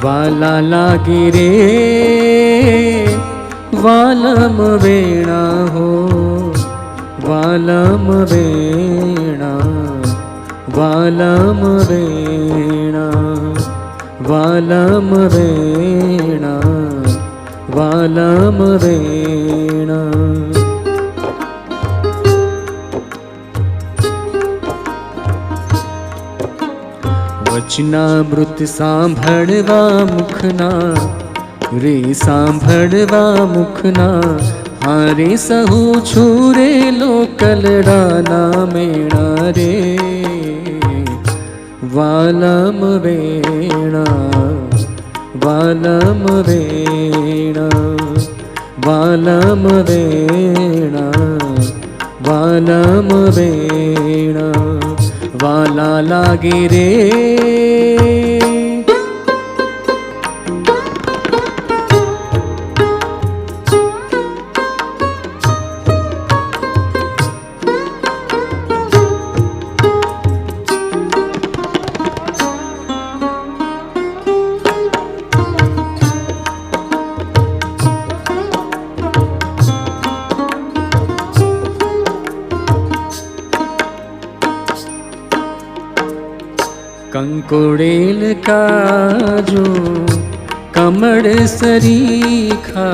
वाला लागे रे वालम वेणा हो, वालम वेणा, वालम वेणा, वालम वेणा, वालम वेणा। वचनामृत सांभळवा मुखना रे, सांभळवा मुखना, हारे सहु छूरे लोकलडाना मेणा रे, वालम वेणा, वालम वेणा, वालम वेणा, वालम वेणा, वाला लागे रे कंकोड़ेल काजू कमड़ सरीखा,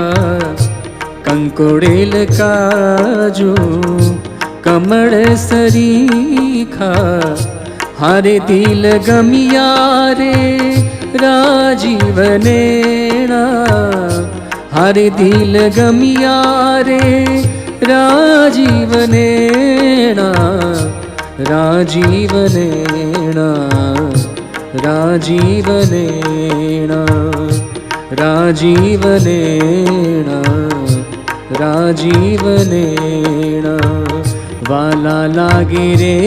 कंकोड़ेल काजू कमड़ सरीखा, हारे दिल गमिया रे राजीवनेणा, हारे दिल गमिया रे राजीवनेणा, राजीवनेणा, राजीवनेणा, राजीवनेणा, राजीवनेणा, वाला लागे रे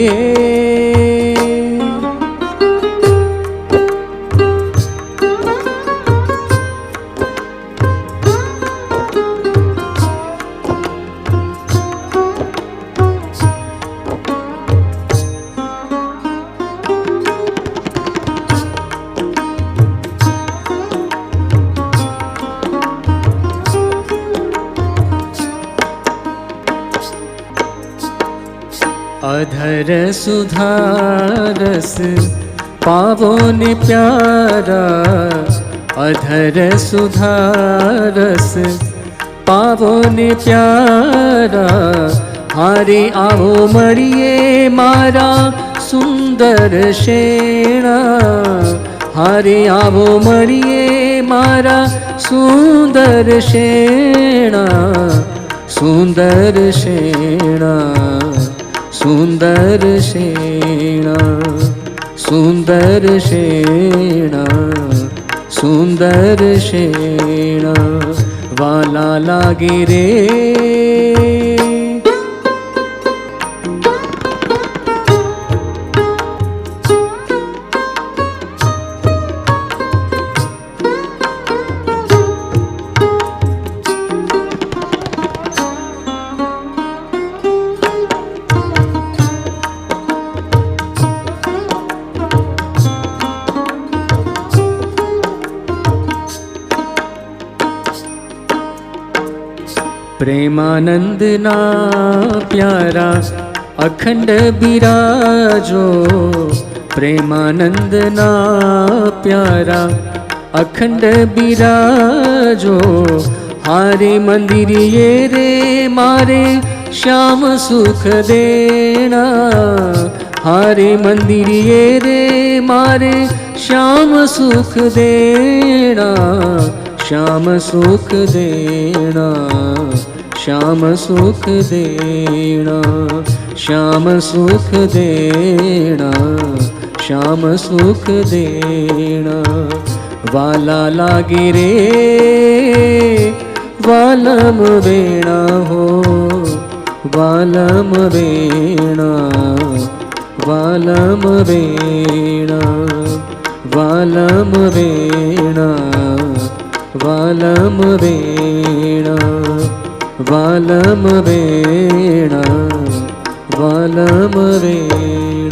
अधर सुधारस पावो ने प्यारा, अधर सुधारस पावो ने प्यारा, हारे आओ मरिए मारा सुंदर शेणा, हारे आओ मरिए मारा सुंदर शेणा, सुंदर शेणा, सुंदर शेणा, सुंदर शेणा, सुंदर शेणा, वाला लागे रे प्रेमानंद ना प्यारा अखंड बिराजो, प्रेमानंद ना प्यारा अखंड बिराजो, हारे मंदिरिये रे मारे श्याम सुख देना, हारे मंदिरिये रे मारे श्याम सुख देना, श्याम सुख देना, श्याम सुख देना, श्याम सुख देना, श्याम सुख देना, वाला लागे रे वालम वेणा हो, वालम वेणा, वालम वेणा, वालम वेणा, वालम वेणा, वालम वेणा, वालम वेणा।